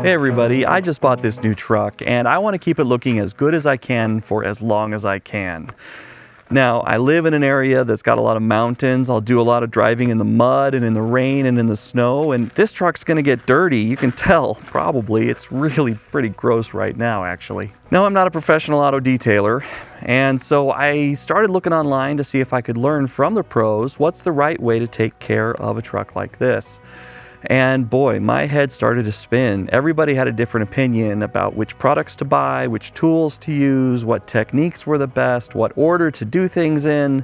Hey everybody, I just bought this new truck and I want to keep it looking as good as I can for as long as I can. Now, I live in an area that's got a lot of mountains. I'll do a lot of driving in the mud and in the rain and in the snow, and this truck's going to get dirty. You can tell, probably. It's really pretty gross right now, actually. Now, I'm not a professional auto detailer, and so I started looking online to see if I could learn from the pros what's the right way to take care of a truck like this. And boy, my head started to spin. Everybody had a different opinion about which products to buy, which tools to use, what techniques were the best, what order to do things in,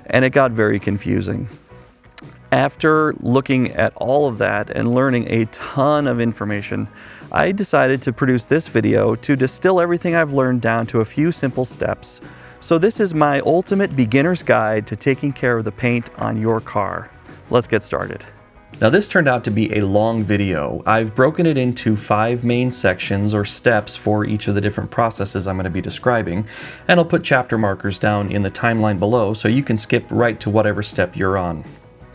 and it got very confusing. After looking at all of that and learning a ton of information, I decided to produce this video to distill everything I've learned down to a few simple steps. So this is my ultimate beginner's guide to taking care of the paint on your car. Let's get started. Now this turned out to be a long video. I've broken it into 5 main sections or steps for each of the different processes I'm going to be describing, and I'll put chapter markers down in the timeline below so you can skip right to whatever step you're on.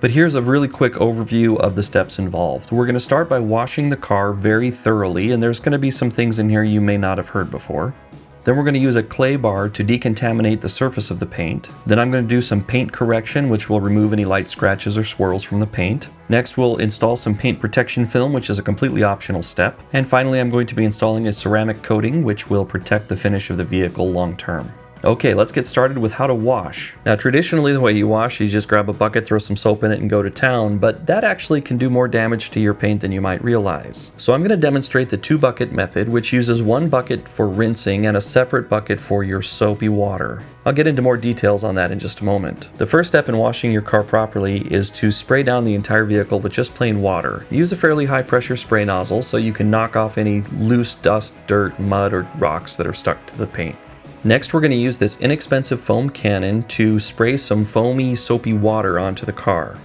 But here's a really quick overview of the steps involved. We're going to start by washing the car very thoroughly, and there's going to be some things in here you may not have heard before. Then we're going to use a clay bar to decontaminate the surface of the paint. Then I'm going to do some paint correction, which will remove any light scratches or swirls from the paint. Next, we'll install some paint protection film, which is a completely optional step. And finally, I'm going to be installing a ceramic coating, which will protect the finish of the vehicle long term. Okay, let's get started with how to wash. Now, traditionally the way you wash, you just grab a bucket, throw some soap in it, and go to town, but that actually can do more damage to your paint than you might realize. So I'm going to demonstrate the 2-bucket method, which uses 1 bucket for rinsing and a separate bucket for your soapy water. I'll get into more details on that in just a moment. The first step in washing your car properly is to spray down the entire vehicle with just plain water. Use a fairly high pressure spray nozzle so you can knock off any loose dust, dirt, mud, or rocks that are stuck to the paint. Next, we're going to use this inexpensive foam cannon to spray some foamy, soapy water onto the car.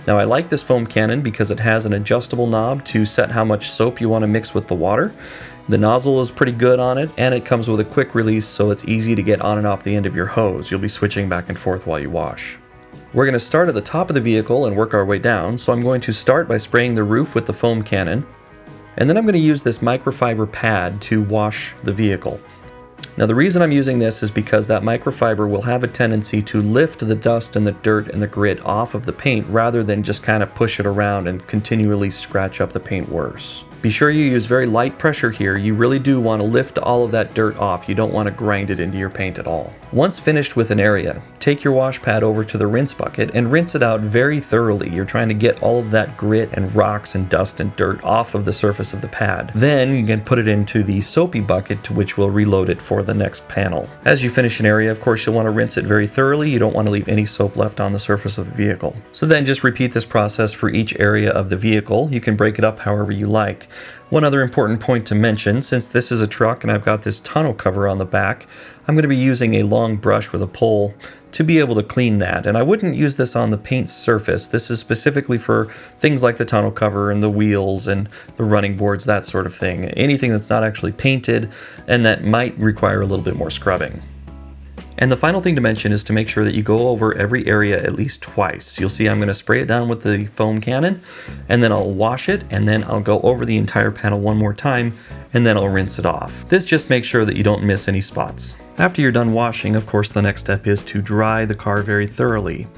Now, I like this foam cannon because it has an adjustable knob to set how much soap you want to mix with the water. The nozzle is pretty good on it, and it comes with a quick release so it's easy to get on and off the end of your hose. You'll be switching back and forth while you wash. We're going to start at the top of the vehicle and work our way down, so I'm going to start by spraying the roof with the foam cannon, and then I'm going to use this microfiber pad to wash the vehicle. Now the reason I'm using this is because that microfiber will have a tendency to lift the dust and the dirt and the grit off of the paint rather than just kind of push it around and continually scratch up the paint worse. Be sure you use very light pressure here. You really do want to lift all of that dirt off. You don't want to grind it into your paint at all. Once finished with an area, take your wash pad over to the rinse bucket and rinse it out very thoroughly. You're trying to get all of that grit and rocks and dust and dirt off of the surface of the pad. Then you can put it into the soapy bucket, to which we'll reload it for the next panel. As you finish an area, of course, you'll want to rinse it very thoroughly. You don't want to leave any soap left on the surface of the vehicle. So then just repeat this process for each area of the vehicle. You can break it up however you like. One other important point to mention, since this is a truck and I've got this tonneau cover on the back, I'm going to be using a long brush with a pole to be able to clean that. And I wouldn't use this on the paint surface. This is specifically for things like the tonneau cover and the wheels and the running boards, that sort of thing. Anything that's not actually painted and that might require a little bit more scrubbing. And the final thing to mention is to make sure that you go over every area at least twice. You'll see I'm going to spray it down with the foam cannon, and then I'll wash it, and then I'll go over the entire panel one more time, and then I'll rinse it off. This just makes sure that you don't miss any spots. After you're done washing, of course, the next step is to dry the car very thoroughly.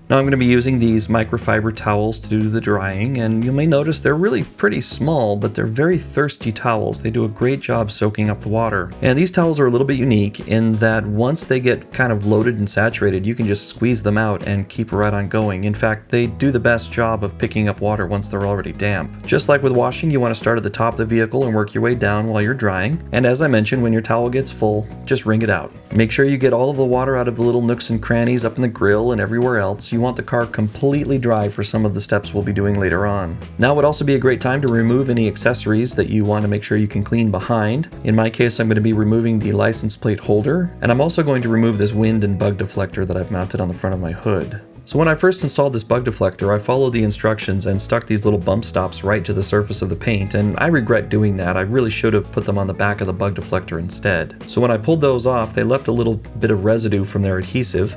Now I'm going to be using these microfiber towels to do the drying, and you may notice they're really pretty small, but they're very thirsty towels. They do a great job soaking up the water. And these towels are a little bit unique in that once they get kind of loaded and saturated, you can just squeeze them out and keep right on going. In fact, they do the best job of picking up water once they're already damp. Just like with washing, you want to start at the top of the vehicle and work your way down while you're drying. And as I mentioned, when your towel gets full, just wring it out. Make sure you get all of the water out of the little nooks and crannies up in the grill and everywhere else. You want the car completely dry for some of the steps we'll be doing later on. Now would also be a great time to remove any accessories that you want to make sure you can clean behind. In my case, I'm going to be removing the license plate holder, and I'm also going to remove this wind and bug deflector that I've mounted on the front of my hood. So when I first installed this bug deflector, I followed the instructions and stuck these little bump stops right to the surface of the paint, and I regret doing that. I really should have put them on the back of the bug deflector instead. So when I pulled those off, they left a little bit of residue from their adhesive,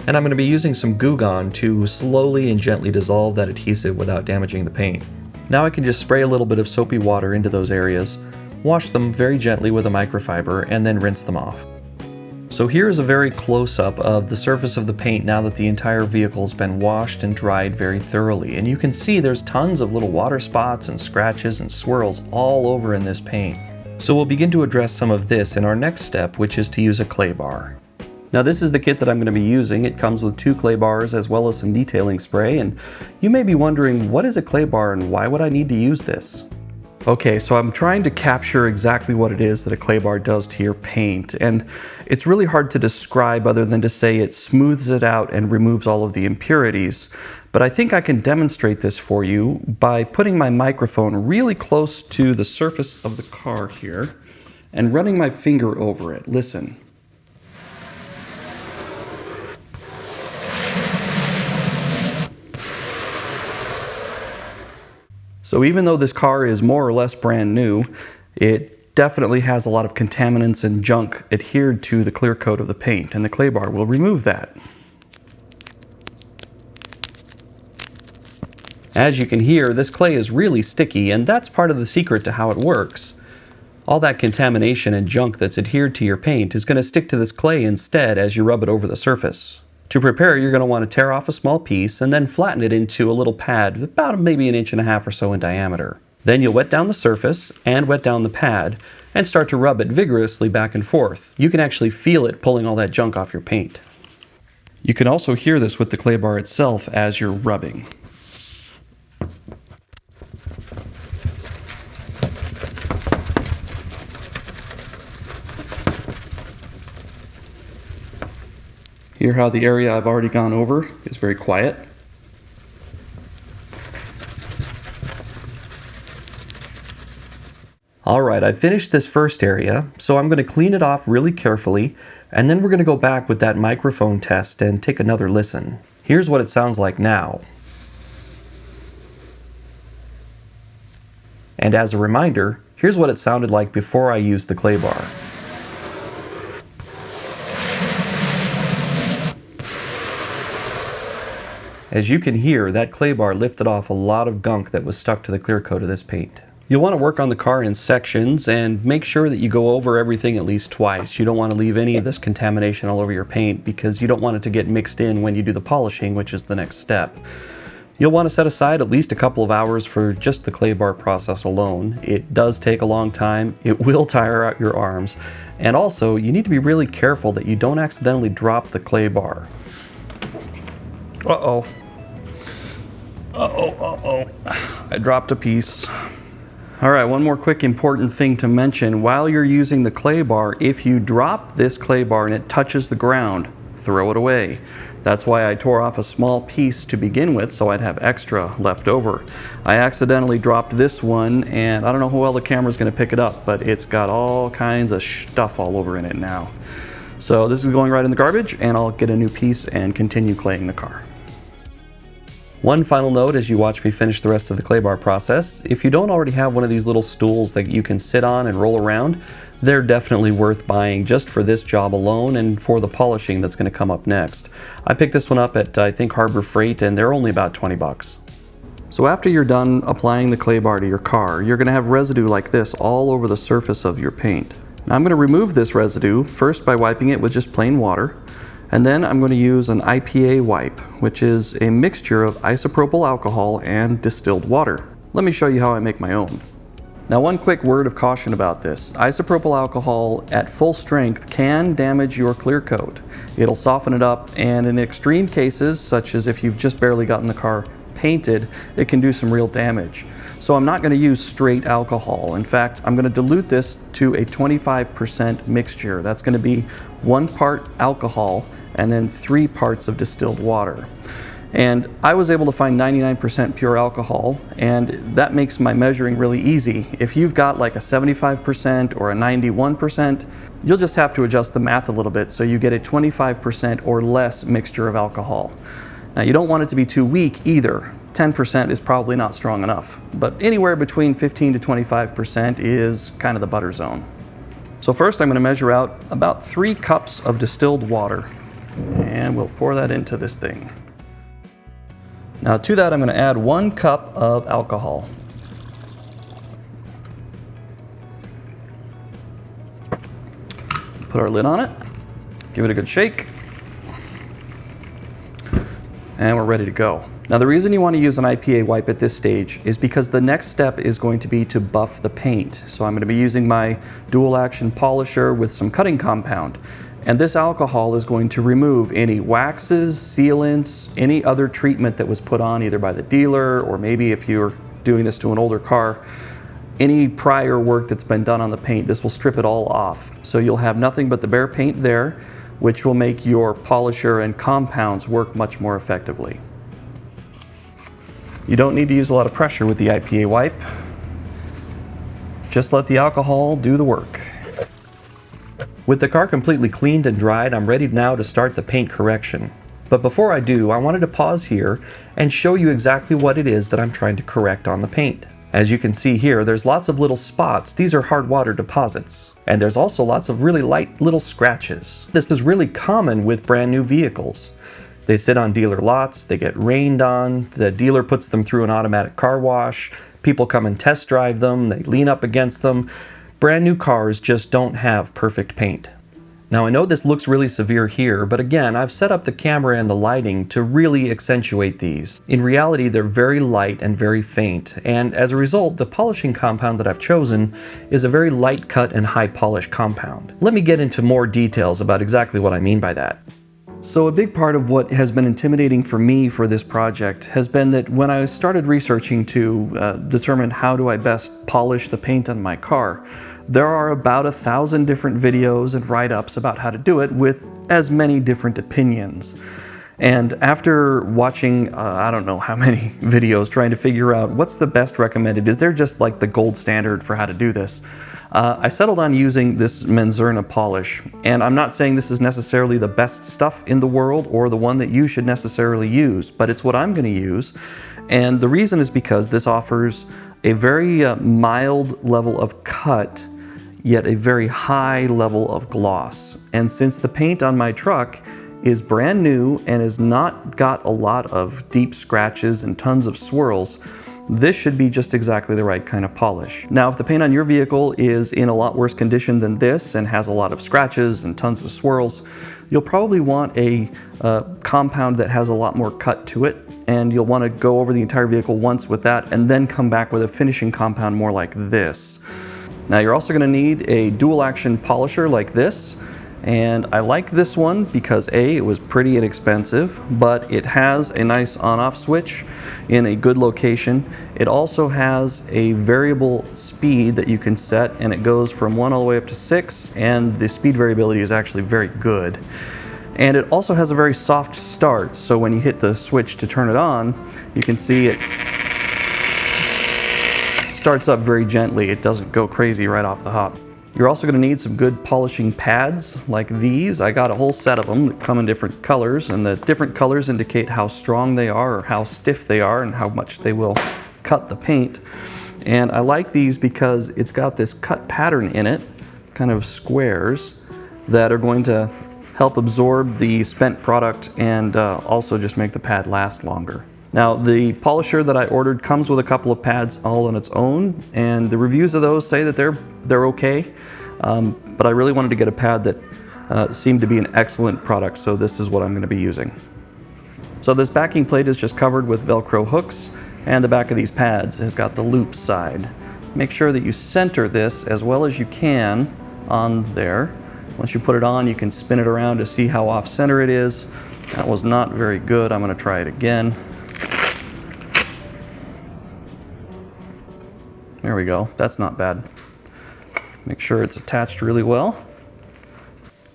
and I'm going to be using some Goo Gone to slowly and gently dissolve that adhesive without damaging the paint. Now I can just spray a little bit of soapy water into those areas, wash them very gently with a microfiber, and then rinse them off. So here is a very close-up of the surface of the paint now that the entire vehicle's been washed and dried very thoroughly. And you can see there's tons of little water spots and scratches and swirls all over in this paint. So we'll begin to address some of this in our next step, which is to use a clay bar. Now this is the kit that I'm going to be using. It comes with 2 clay bars as well as some detailing spray, and you may be wondering, what is a clay bar and why would I need to use this? Okay, so I'm trying to capture exactly what it is that a clay bar does to your paint, and it's really hard to describe other than to say it smooths it out and removes all of the impurities. But I think I can demonstrate this for you by putting my microphone really close to the surface of the car here and running my finger over it. Listen. So even though this car is more or less brand new, it definitely has a lot of contaminants and junk adhered to the clear coat of the paint, and the clay bar will remove that. As you can hear, this clay is really sticky, and that's part of the secret to how it works. All that contamination and junk that's adhered to your paint is going to stick to this clay instead as you rub it over the surface. To prepare, you're going to want to tear off a small piece and then flatten it into a little pad about maybe 1.5 inches or so in diameter. Then you'll wet down the surface and wet down the pad and start to rub it vigorously back and forth. You can actually feel it pulling all that junk off your paint. You can also hear this with the clay bar itself as you're rubbing. Hear how the area I've already gone over is very quiet. Alright, I've finished this first area, so I'm going to clean it off really carefully, and then we're going to go back with that microphone test and take another listen. Here's what it sounds like now. And as a reminder, here's what it sounded like before I used the clay bar. As you can hear, that clay bar lifted off a lot of gunk that was stuck to the clear coat of this paint. You'll want to work on the car in sections and make sure that you go over everything at least twice. You don't want to leave any of this contamination all over your paint because you don't want it to get mixed in when you do the polishing, which is the next step. You'll want to set aside at least a couple of hours for just the clay bar process alone. It does take a long time. It will tire out your arms. And also, you need to be really careful that you don't accidentally drop the clay bar. Uh-oh. I dropped a piece. Alright, one more quick important thing to mention. While you're using the clay bar, if you drop this clay bar and it touches the ground, throw it away. That's why I tore off a small piece to begin with so I'd have extra left over. I accidentally dropped this one and I don't know how well the camera's going to pick it up, but it's got all kinds of stuff all over in it now. So this is going right in the garbage, and I'll get a new piece and continue claying the car. One final note as you watch me finish the rest of the clay bar process: if you don't already have one of these little stools that you can sit on and roll around, they're definitely worth buying just for this job alone and for the polishing that's going to come up next. I picked this one up at, I think, Harbor Freight, and they're only about 20 bucks. So after you're done applying the clay bar to your car, you're going to have residue like this all over the surface of your paint. Now I'm going to remove this residue first by wiping it with just plain water. And then I'm going to use an IPA wipe, which is a mixture of isopropyl alcohol and distilled water. Let me show you how I make my own. Now, one quick word of caution about this. Isopropyl alcohol at full strength can damage your clear coat. It'll soften it up, and in extreme cases, such as if you've just barely gotten the car painted, it can do some real damage. So I'm not going to use straight alcohol. In fact, I'm going to dilute this to a 25% mixture. That's going to be 1 part alcohol and then 3 parts of distilled water. And I was able to find 99% pure alcohol, and that makes my measuring really easy. If you've got like a 75% or a 91%, you'll just have to adjust the math a little bit so you get a 25% or less mixture of alcohol. Now, you don't want it to be too weak either. 10% is probably not strong enough, but anywhere between 15 to 25% is kind of the butter zone. So first I'm going to measure out about 3 cups of distilled water, and we'll pour that into this thing. Now to that I'm going to add 1 cup of alcohol. Put our lid on it, give it a good shake, and we're ready to go. Now the reason you want to use an IPA wipe at this stage is because the next step is going to be to buff the paint. So I'm going to be using my dual action polisher with some cutting compound. And this alcohol is going to remove any waxes, sealants, any other treatment that was put on either by the dealer, or maybe if you're doing this to an older car, any prior work that's been done on the paint. This will strip it all off. So you'll have nothing but the bare paint there, which will make your polisher and compounds work much more effectively. You don't need to use a lot of pressure with the IPA wipe. Just let the alcohol do the work. With the car completely cleaned and dried, I'm ready now to start the paint correction. But before I do, I wanted to pause here and show you exactly what it is that I'm trying to correct on the paint. As you can see here, there's lots of little spots. These are hard water deposits. And there's also lots of really light little scratches. This is really common with brand new vehicles. They sit on dealer lots, they get rained on, the dealer puts them through an automatic car wash, people come and test drive them, they lean up against them. Brand new cars just don't have perfect paint. Now I know this looks really severe here, but again, I've set up the camera and the lighting to really accentuate these. In reality, they're very light and very faint, and as a result, the polishing compound that I've chosen is a very light cut and high polish compound. Let me get into more details about exactly what I mean by that. So a big part of what has been intimidating for me for this project has been that when I started researching to determine how do I best polish the paint on my car, there are about 1,000 different videos and write-ups about how to do it with as many different opinions. And after watching, I don't know how many videos trying to figure out what's the best recommended, is there just like the gold standard for how to do this? I settled on using this Menzerna polish, and I'm not saying this is necessarily the best stuff in the world or the one that you should necessarily use, but it's what I'm going to use. And the reason is because this offers a very mild level of cut, yet a very high level of gloss. And since the paint on my truck is brand new and has not got a lot of deep scratches and tons of swirls, this should be just exactly the right kind of polish. Now, if the paint on your vehicle is in a lot worse condition than this and has a lot of scratches and tons of swirls, you'll probably want a compound that has a lot more cut to it, and you'll want to go over the entire vehicle once with that and then come back with a finishing compound more like this. Now, you're also going to need a dual action polisher like this. And I like this one because A, it was pretty inexpensive, but it has a nice on-off switch in a good location. It also has a variable speed that you can set, and it goes from 1 all the way up to 6, and the speed variability is actually very good. And it also has a very soft start, so when you hit the switch to turn it on, you can see it starts up very gently. It doesn't go crazy right off the hop. You're also going to need some good polishing pads like these. I got a whole set of them that come in different colors, and the different colors indicate how strong they are or how stiff they are and how much they will cut the paint. And I like these because it's got this cut pattern in it, kind of squares, that are going to help absorb the spent product and also just make the pad last longer. Now, the polisher that I ordered comes with a couple of pads all on its own, and the reviews of those say that they're okay, but I really wanted to get a pad that seemed to be an excellent product, so this is what I'm going to be using. So this backing plate is just covered with Velcro hooks, and the back of these pads has got the loop side. Make sure that you center this as well as you can on there. Once you put it on, you can spin it around to see how off center it is. That was not very good. I'm going to try it again. There we go, that's not bad. Make sure it's attached really well.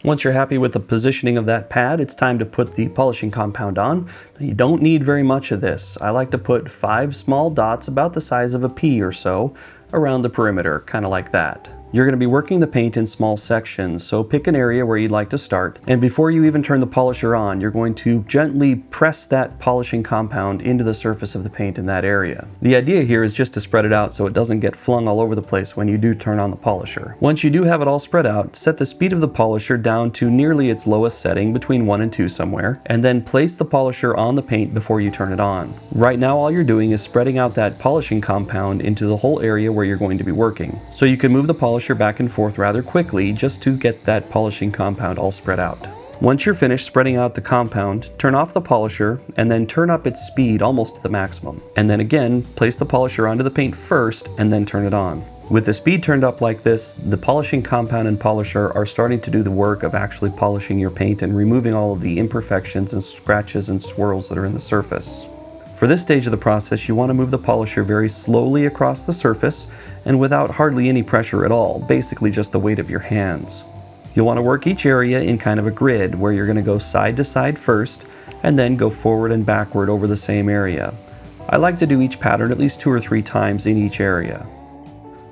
Once you're happy with the positioning of that pad, it's time to put the polishing compound on. You don't need very much of this. I like to put 5 small dots about the size of a pea or so around the perimeter, kind of like that. You're going to be working the paint in small sections, so pick an area where you'd like to start, and before you even turn the polisher on, you're going to gently press that polishing compound into the surface of the paint in that area. The idea here is just to spread it out so it doesn't get flung all over the place when you do turn on the polisher. Once you do have it all spread out, set the speed of the polisher down to nearly its lowest setting, between 1 and 2 somewhere, and then place the polisher on the paint before you turn it on. Right now all you're doing is spreading out that polishing compound into the whole area where where you're going to be working. So you can move the polisher back and forth rather quickly just to get that polishing compound all spread out. Once you're finished spreading out the compound, turn off the polisher and then turn up its speed almost to the maximum. And then again, place the polisher onto the paint first and then turn it on. With the speed turned up like this, the polishing compound and polisher are starting to do the work of actually polishing your paint and removing all of the imperfections and scratches and swirls that are in the surface. For this stage of the process, you want to move the polisher very slowly across the surface and without hardly any pressure at all, basically just the weight of your hands. You'll want to work each area in kind of a grid where you're going to go side to side first and then go forward and backward over the same area. I like to do each pattern at least 2 or 3 times in each area.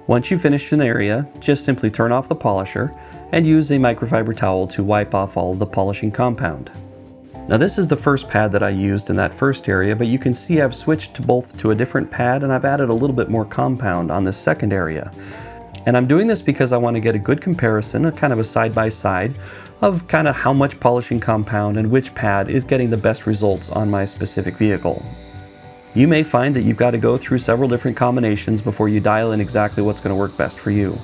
Once you've finished an area, just simply turn off the polisher and use a microfiber towel to wipe off all of the polishing compound. Now this is the first pad that I used in that first area, but you can see I've switched to a different pad and I've added a little bit more compound on this second area. And I'm doing this because I want to get a good comparison, a kind of a side-by-side of kind of how much polishing compound and which pad is getting the best results on my specific vehicle. You may find that you've got to go through several different combinations before you dial in exactly what's going to work best for you.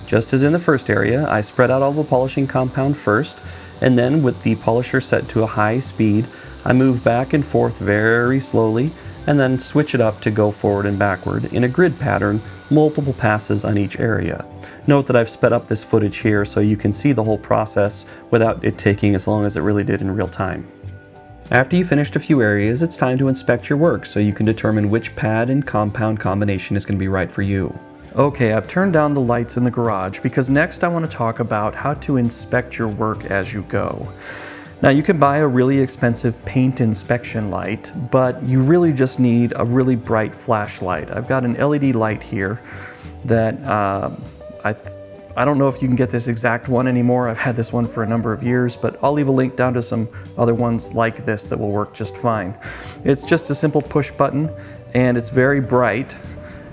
Just as in the first area, I spread out all the polishing compound first, and then with the polisher set to a high speed, I move back and forth very slowly and then switch it up to go forward and backward in a grid pattern, multiple passes on each area. Note that I've sped up this footage here so you can see the whole process without it taking as long as it really did in real time. After you've finished a few areas, it's time to inspect your work so you can determine which pad and compound combination is going to be right for you. Okay, I've turned down the lights in the garage because next I want to talk about how to inspect your work as you go. Now you can buy a really expensive paint inspection light, but you really just need a really bright flashlight. I've got an LED light here that I don't know if you can get this exact one anymore. I've had this one for a number of years, but I'll leave a link down to some other ones like this that will work just fine. It's just a simple push button and it's very bright.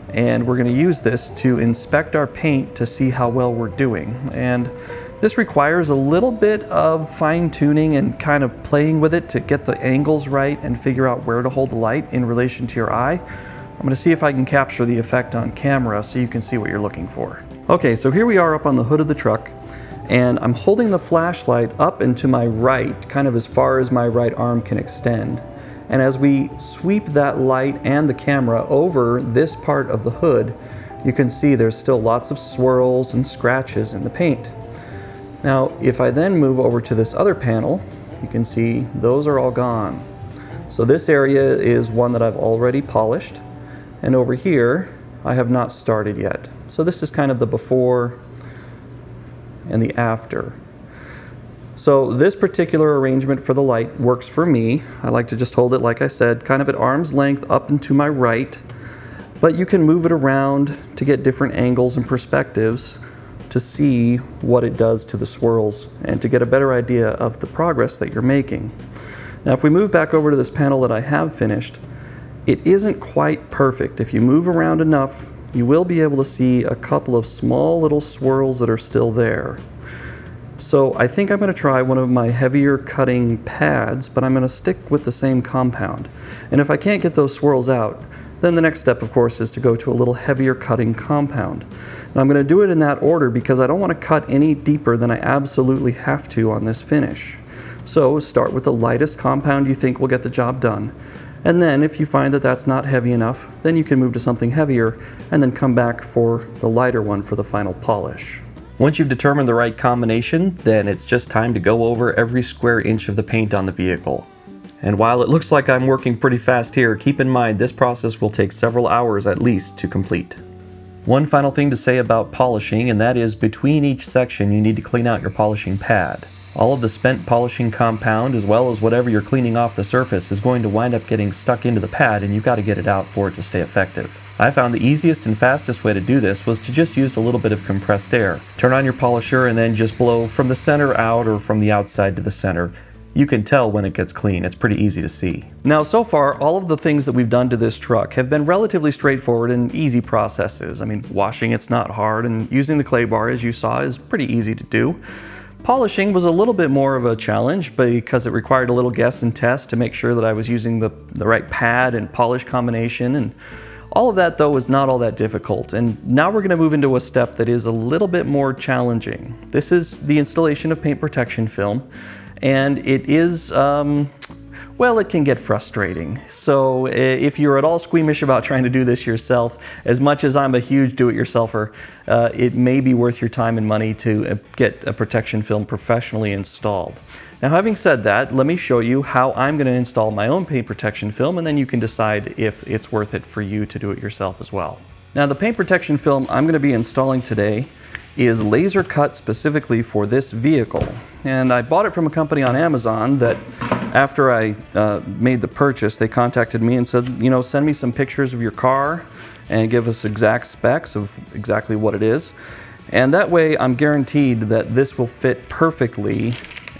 And we're going to use this to inspect our paint to see how well we're doing. And this requires a little bit of fine tuning and kind of playing with it to get the angles right and figure out where to hold the light in relation to your eye. I'm going to see if I can capture the effect on camera so you can see what you're looking for. Okay, so here we are up on the hood of the truck, and I'm holding the flashlight up and to my right, kind of as far as my right arm can extend. And as we sweep that light and the camera over this part of the hood, you can see there's still lots of swirls and scratches in the paint. Now, if I then move over to this other panel, you can see those are all gone. So this area is one that I've already polished, and over here, I have not started yet. So this is kind of the before and the after. So this particular arrangement for the light works for me. I like to just hold it, like I said, kind of at arm's length up and to my right, but you can move it around to get different angles and perspectives to see what it does to the swirls and to get a better idea of the progress that you're making. Now, if we move back over to this panel that I have finished, it isn't quite perfect. If you move around enough, you will be able to see a couple of small little swirls that are still there. So I think I'm going to try one of my heavier cutting pads, but I'm going to stick with the same compound. And if I can't get those swirls out, then the next step, of course, is to go to a little heavier cutting compound. And I'm going to do it in that order because I don't want to cut any deeper than I absolutely have to on this finish. So start with the lightest compound you think will get the job done. And then if you find that that's not heavy enough, then you can move to something heavier and then come back for the lighter one for the final polish. Once you've determined the right combination, then it's just time to go over every square inch of the paint on the vehicle. And while it looks like I'm working pretty fast here, keep in mind this process will take several hours at least to complete. One final thing to say about polishing, and that is between each section you need to clean out your polishing pad. All of the spent polishing compound, as well as whatever you're cleaning off the surface, is going to wind up getting stuck into the pad, and you've got to get it out for it to stay effective. I found the easiest and fastest way to do this was to just use a little bit of compressed air. Turn on your polisher and then just blow from the center out or from the outside to the center. You can tell when it gets clean. It's pretty easy to see. Now, so far, all of the things that we've done to this truck have been relatively straightforward and easy processes. I mean, washing it's not hard, and using the clay bar, as you saw, is pretty easy to do. Polishing was a little bit more of a challenge because it required a little guess and test to make sure that I was using the right pad and polish combination, and All of that though is not all that difficult, and now we're going to move into a step that is a little bit more challenging. This is the installation of paint protection film, and it is, well, it can get frustrating. So if you're at all squeamish about trying to do this yourself, as much as I'm a huge do-it-yourselfer, it may be worth your time and money to get a protection film professionally installed. Now, having said that, let me show you how I'm going to install my own paint protection film, and then you can decide if it's worth it for you to do it yourself as well. Now, the paint protection film I'm going to be installing today is laser cut specifically for this vehicle. And I bought it from a company on Amazon that after I made the purchase, they contacted me and said, you know, send me some pictures of your car and give us exact specs of exactly what it is. And that way I'm guaranteed that this will fit perfectly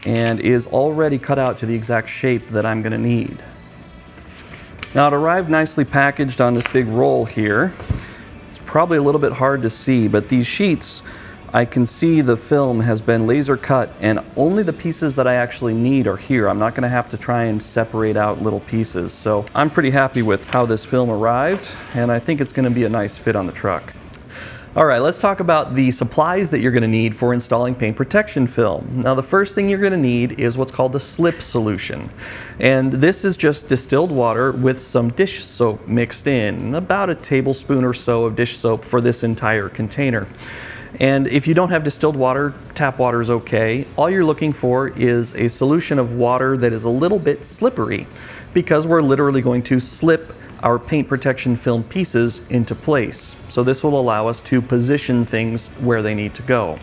and is already cut out to the exact shape that I'm going to need. Now, it arrived nicely packaged on this big roll here. It's probably a little bit hard to see, but these sheets, I can see the film has been laser cut, and only the pieces that I actually need are here. I'm not going to have to try and separate out little pieces. So I'm pretty happy with how this film arrived, and I think it's going to be a nice fit on the truck. All right, let's talk about the supplies that you're going to need for installing paint protection film. Now, the first thing you're going to need is what's called the slip solution. And this is just distilled water with some dish soap mixed in, about a tablespoon or so of dish soap for this entire container. And if you don't have distilled water, tap water is okay. All you're looking for is a solution of water that is a little bit slippery, because we're literally going to slip our paint protection film pieces into place. So this will allow us to position things where they need to go.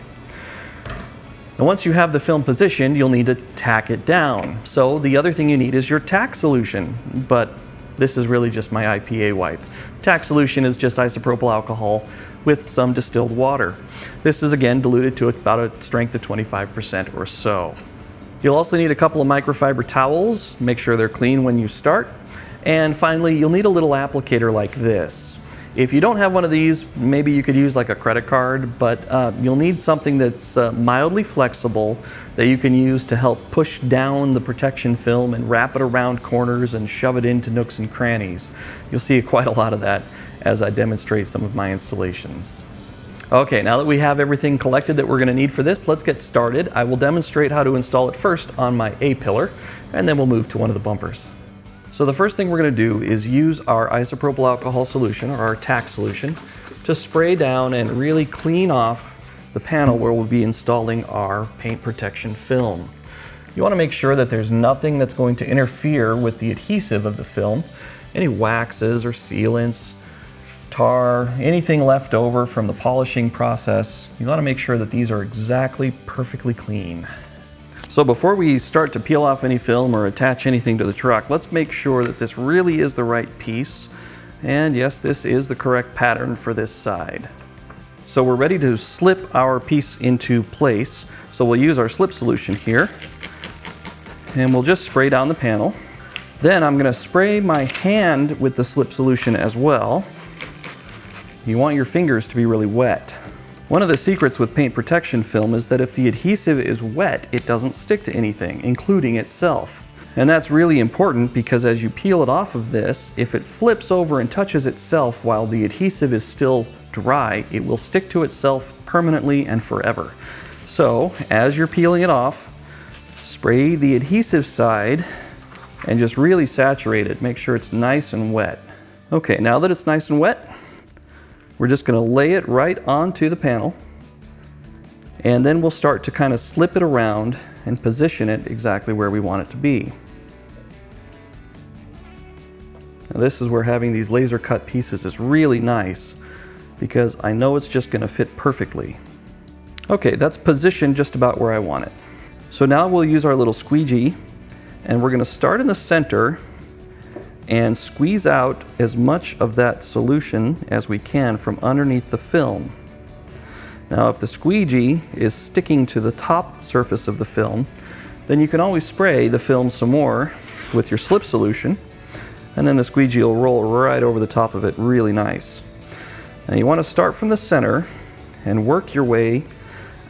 And once you have the film positioned, you'll need to tack it down. So the other thing you need is your tack solution, but this is really just my IPA wipe. Tack solution is just isopropyl alcohol with some distilled water. This is again diluted to about a strength of 25% or so. You'll also need a couple of microfiber towels. Make sure they're clean when you start. And finally, you'll need a little applicator like this. If you don't have one of these, maybe you could use like a credit card, but you'll need something that's mildly flexible that you can use to help push down the protection film and wrap it around corners and shove it into nooks and crannies. You'll see quite a lot of that as I demonstrate some of my installations. Okay, now that we have everything collected that we're going to need for this, let's get started. I will demonstrate how to install it first on my A-pillar, and then we'll move to one of the bumpers. So the first thing we're going to do is use our isopropyl alcohol solution, or our tack solution, to spray down and really clean off the panel where we'll be installing our paint protection film. You want to make sure that there's nothing that's going to interfere with the adhesive of the film. Any waxes or sealants, tar, anything left over from the polishing process, you want to make sure that these are exactly perfectly clean. So before we start to peel off any film or attach anything to the truck, let's make sure that this really is the right piece. And yes, this is the correct pattern for this side. So we're ready to slip our piece into place. So we'll use our slip solution here, and we'll just spray down the panel. Then I'm going to spray my hand with the slip solution as well. You want your fingers to be really wet. One of the secrets with paint protection film is that if the adhesive is wet, it doesn't stick to anything, including itself. And that's really important because as you peel it off of this, if it flips over and touches itself while the adhesive is still dry, it will stick to itself permanently and forever. So as you're peeling it off, spray the adhesive side and just really saturate it. Make sure it's nice and wet. Okay, now that it's nice and wet, we're just going to lay it right onto the panel, and then we'll start to kind of slip it around and position it exactly where we want it to be. Now this is where having these laser cut pieces is really nice, because I know it's just going to fit perfectly. Okay, that's positioned just about where I want it. So now we'll use our little squeegee, and we're going to start in the center and squeeze out as much of that solution as we can from underneath the film. Now, if the squeegee is sticking to the top surface of the film, then you can always spray the film some more with your slip solution, and then the squeegee will roll right over the top of it really nice. Now you want to start from the center and work your way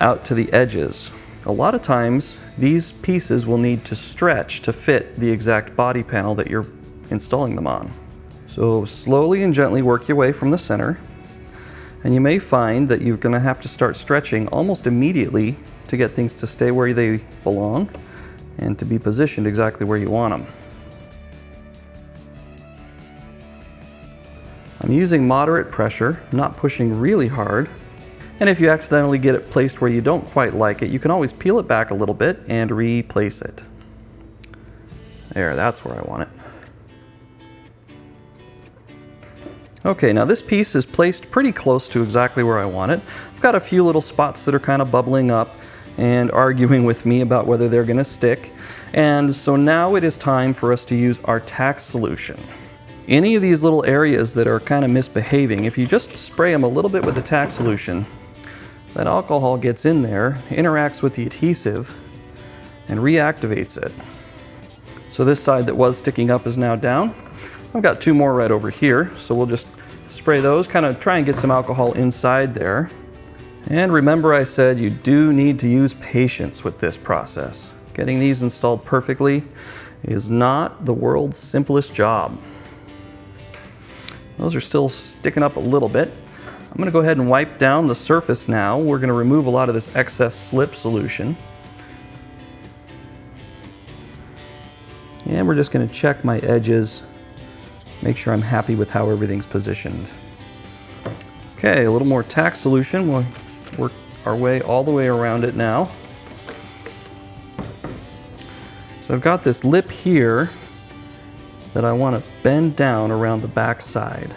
out to the edges. A lot of times these pieces will need to stretch to fit the exact body panel that you're installing them on. So slowly and gently work your way from the center. And you may find that you're going to have to start stretching almost immediately to get things to stay where they belong and to be positioned exactly where you want them. I'm using moderate pressure, not pushing really hard. And if you accidentally get it placed where you don't quite like it, you can always peel it back a little bit and replace it. There, that's where I want it. Okay, now this piece is placed pretty close to exactly where I want it. I've got a few little spots that are kind of bubbling up and arguing with me about whether they're going to stick. And so now it is time for us to use our tack solution. Any of these little areas that are kind of misbehaving, if you just spray them a little bit with the tack solution, that alcohol gets in there, interacts with the adhesive, and reactivates it. So this side that was sticking up is now down. I've got two more right over here, so we'll just spray those, kind of try and get some alcohol inside there. And remember, I said you do need to use patience with this process. Getting these installed perfectly is not the world's simplest job. Those are still sticking up a little bit. I'm going to go ahead and wipe down the surface now. We're going to remove a lot of this excess slip solution. And we're just going to check my edges, make sure I'm happy with how everything's positioned. Okay, a little more tack solution. We'll work our way all the way around it now. So I've got this lip here that I want to bend down around the back side.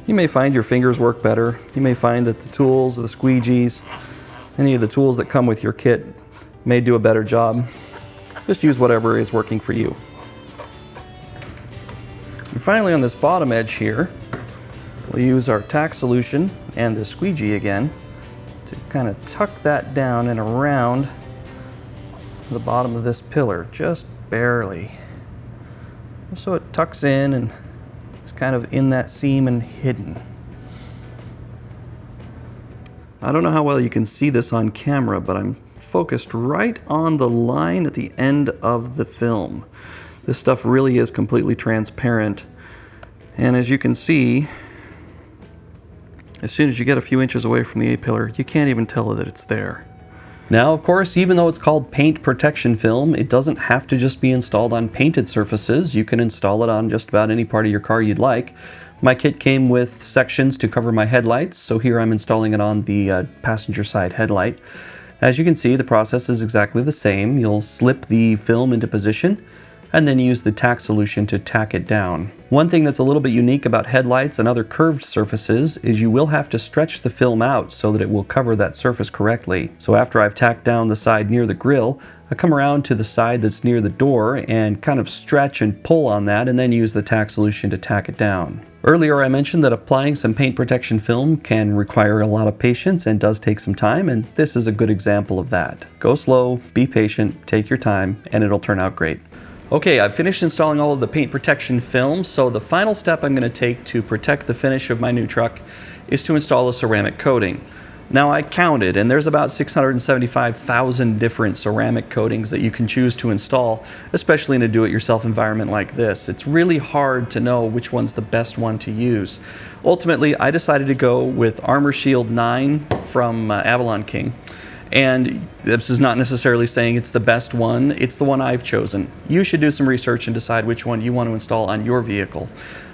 You may find your fingers work better. You may find that the tools, the squeegees, any of the tools that come with your kit may do a better job. Just use whatever is working for you. And finally, on this bottom edge here, we'll use our tack solution and the squeegee again to kind of tuck that down and around the bottom of this pillar, just barely. So it tucks in and is kind of in that seam and hidden. I don't know how well you can see this on camera, but I'm focused right on the line at the end of the film. This stuff really is completely transparent. And as you can see, as soon as you get a few inches away from the A-pillar, you can't even tell that it's there. Now, of course, even though it's called paint protection film, it doesn't have to just be installed on painted surfaces. You can install it on just about any part of your car you'd like. My kit came with sections to cover my headlights, so here I'm installing it on the passenger side headlight. As you can see, the process is exactly the same. You'll slip the film into position and then use the tack solution to tack it down. One thing that's a little bit unique about headlights and other curved surfaces is you will have to stretch the film out so that it will cover that surface correctly. So after I've tacked down the side near the grille, I come around to the side that's near the door and kind of stretch and pull on that and then use the tack solution to tack it down. Earlier I mentioned that applying some paint protection film can require a lot of patience and does take some time, and this is a good example of that. Go slow, be patient, take your time, and it'll turn out great. Okay, I've finished installing all of the paint protection film, so the final step I'm going to take to protect the finish of my new truck is to install a ceramic coating. Now I counted, and there's about 675,000 different ceramic coatings that you can choose to install, especially in a do-it-yourself environment like this. It's really hard to know which one's the best one to use. Ultimately, I decided to go with Armor Shield 9 from Avalon King. And this is not necessarily saying it's the best one, it's the one I've chosen. You should do some research and decide which one you want to install on your vehicle.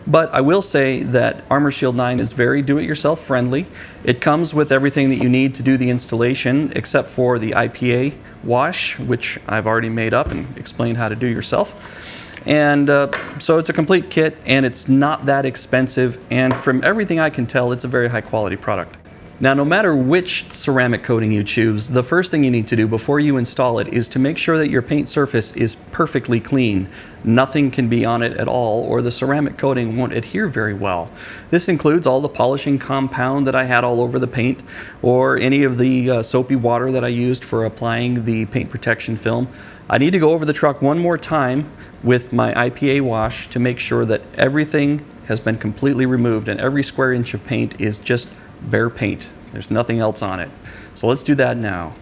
But I will say that Armor Shield 9 is very do-it-yourself friendly. It comes with everything that you need to do the installation except for the IPA wash, which I've already made up and explained how to do yourself. And so it's a complete kit, and it's not that expensive, and from everything I can tell, it's a very high quality product. Now, no matter which ceramic coating you choose, the first thing you need to do before you install it is to make sure that your paint surface is perfectly clean. Nothing can be on it at all, or the ceramic coating won't adhere very well. This includes all the polishing compound that I had all over the paint, or any of the soapy water that I used for applying the paint protection film. I need to go over the truck one more time with my IPA wash to make sure that everything has been completely removed and every square inch of paint is just bare paint. There's nothing else on it. So let's do that now.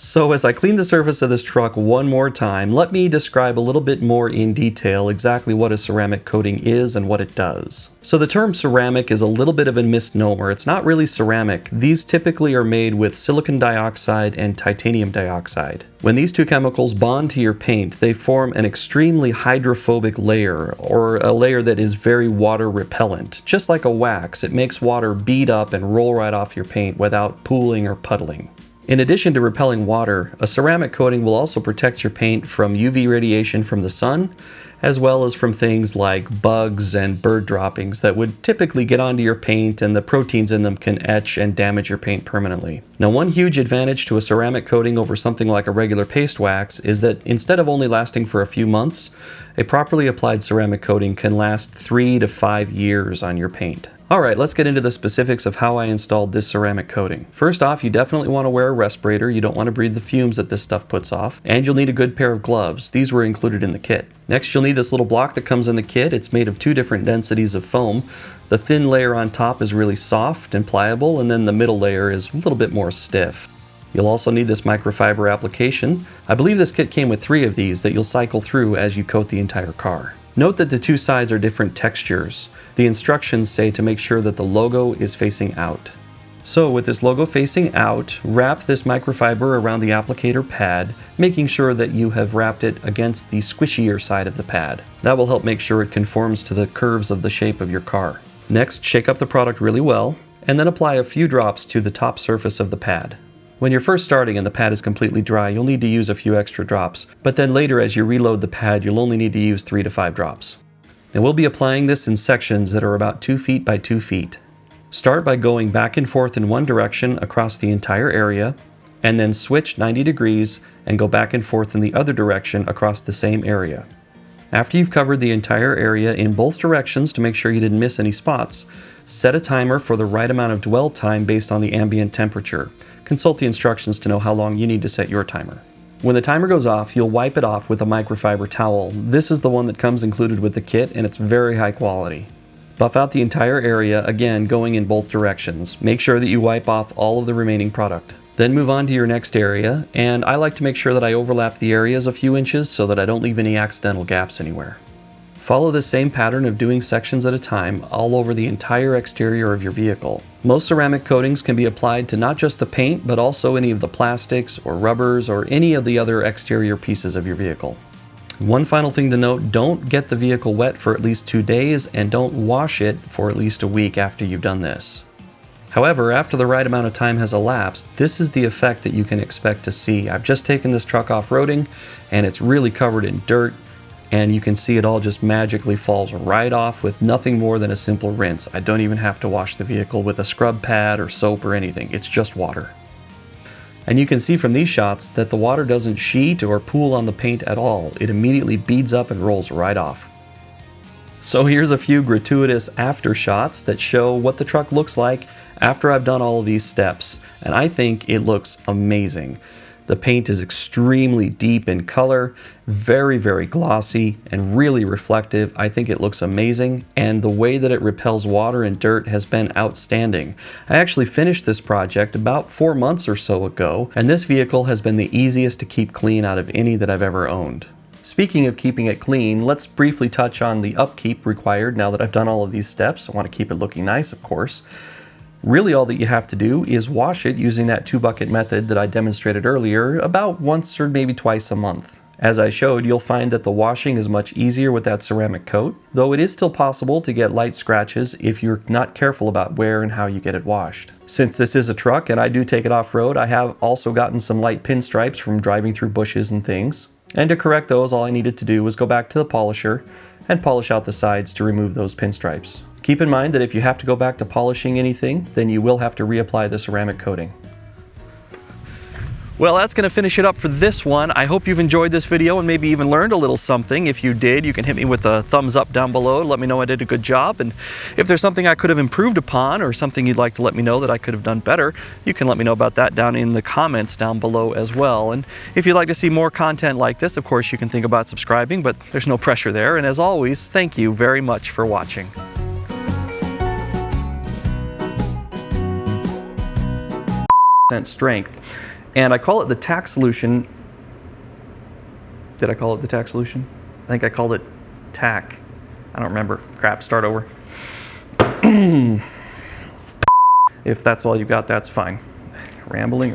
So as I clean the surface of this truck one more time, let me describe a little bit more in detail exactly what a ceramic coating is and what it does. So the term ceramic is a little bit of a misnomer. It's not really ceramic. These typically are made with silicon dioxide and titanium dioxide. When these two chemicals bond to your paint, they form an extremely hydrophobic layer, or a layer that is very water repellent. Just like a wax, it makes water bead up and roll right off your paint without pooling or puddling. In addition to repelling water, a ceramic coating will also protect your paint from UV radiation from the sun, as well as from things like bugs and bird droppings that would typically get onto your paint, and the proteins in them can etch and damage your paint permanently. Now, one huge advantage to a ceramic coating over something like a regular paste wax is that instead of only lasting for a few months, a properly applied ceramic coating can last 3 to 5 years on your paint. Alright, let's get into the specifics of how I installed this ceramic coating. First off, you definitely want to wear a respirator. You don't want to breathe the fumes that this stuff puts off. And you'll need a good pair of gloves. These were included in the kit. Next, you'll need this little block that comes in the kit. It's made of 2 different densities of foam. The thin layer on top is really soft and pliable, and then the middle layer is a little bit more stiff. You'll also need this microfiber application. I believe this kit came with 3 of these that you'll cycle through as you coat the entire car. Note that the 2 sides are different textures. The instructions say to make sure that the logo is facing out. So with this logo facing out, wrap this microfiber around the applicator pad, making sure that you have wrapped it against the squishier side of the pad. That will help make sure it conforms to the curves of the shape of your car. Next, shake up the product really well, and then apply a few drops to the top surface of the pad. When you're first starting and the pad is completely dry, you'll need to use a few extra drops, but then later as you reload the pad, you'll only need to use 3 to 5 drops. And we'll be applying this in sections that are about 2 feet by 2 feet. Start by going back and forth in one direction across the entire area, and then switch 90 degrees and go back and forth in the other direction across the same area. After you've covered the entire area in both directions to make sure you didn't miss any spots, set a timer for the right amount of dwell time based on the ambient temperature. Consult the instructions to know how long you need to set your timer. When the timer goes off, you'll wipe it off with a microfiber towel. This is the one that comes included with the kit, and it's very high quality. Buff out the entire area, again going in both directions. Make sure that you wipe off all of the remaining product. Then move on to your next area, and I like to make sure that I overlap the areas a few inches so that I don't leave any accidental gaps anywhere. Follow the same pattern of doing sections at a time all over the entire exterior of your vehicle. Most ceramic coatings can be applied to not just the paint, but also any of the plastics or rubbers or any of the other exterior pieces of your vehicle. One final thing to note, don't get the vehicle wet for at least 2 days, and don't wash it for at least a week after you've done this. However, after the right amount of time has elapsed, this is the effect that you can expect to see. I've just taken this truck off-roading, and it's really covered in dirt, and you can see it all just magically falls right off with nothing more than a simple rinse. I don't even have to wash the vehicle with a scrub pad or soap or anything. It's just water. And you can see from these shots that the water doesn't sheet or pool on the paint at all. It immediately beads up and rolls right off. So here's a few gratuitous after shots that show what the truck looks like after I've done all of these steps. And I think it looks amazing. The paint is extremely deep in color, very, very glossy, and really reflective. I think it looks amazing, and the way that it repels water and dirt has been outstanding. I actually finished this project about 4 months or so ago, and this vehicle has been the easiest to keep clean out of any that I've ever owned. Speaking of keeping it clean, let's briefly touch on the upkeep required now that I've done all of these steps. I want to keep it looking nice, of course. Really all that you have to do is wash it using that 2-bucket method that I demonstrated earlier about once or maybe twice a month. As I showed, you'll find that the washing is much easier with that ceramic coat, though it is still possible to get light scratches if you're not careful about where and how you get it washed. Since this is a truck and I do take it off-road, I have also gotten some light pinstripes from driving through bushes and things. And to correct those, all I needed to do was go back to the polisher and polish out the sides to remove those pinstripes. Keep in mind that if you have to go back to polishing anything, then you will have to reapply the ceramic coating. Well, that's going to finish it up for this one. I hope you've enjoyed this video and maybe even learned a little something. If you did, you can hit me with a thumbs up down below. Let me know I did a good job. And if there's something I could have improved upon or something you'd like to let me know that I could have done better, you can let me know about that down in the comments down below as well. And if you'd like to see more content like this, of course, you can think about subscribing, but there's no pressure there. And as always, thank you very much for watching. Strength. And I call it the tack solution. Did I call it the tack solution? I think I called it tack. I don't remember. Crap, start over. If that's all you got, that's fine. Rambling.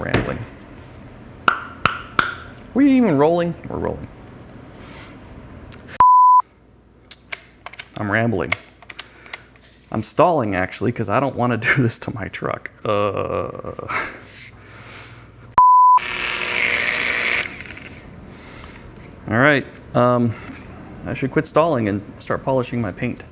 We even rolling? We're rolling. I'm rambling. I'm stalling actually because I don't want to do this to my truck. All right. I should quit stalling and start polishing my paint.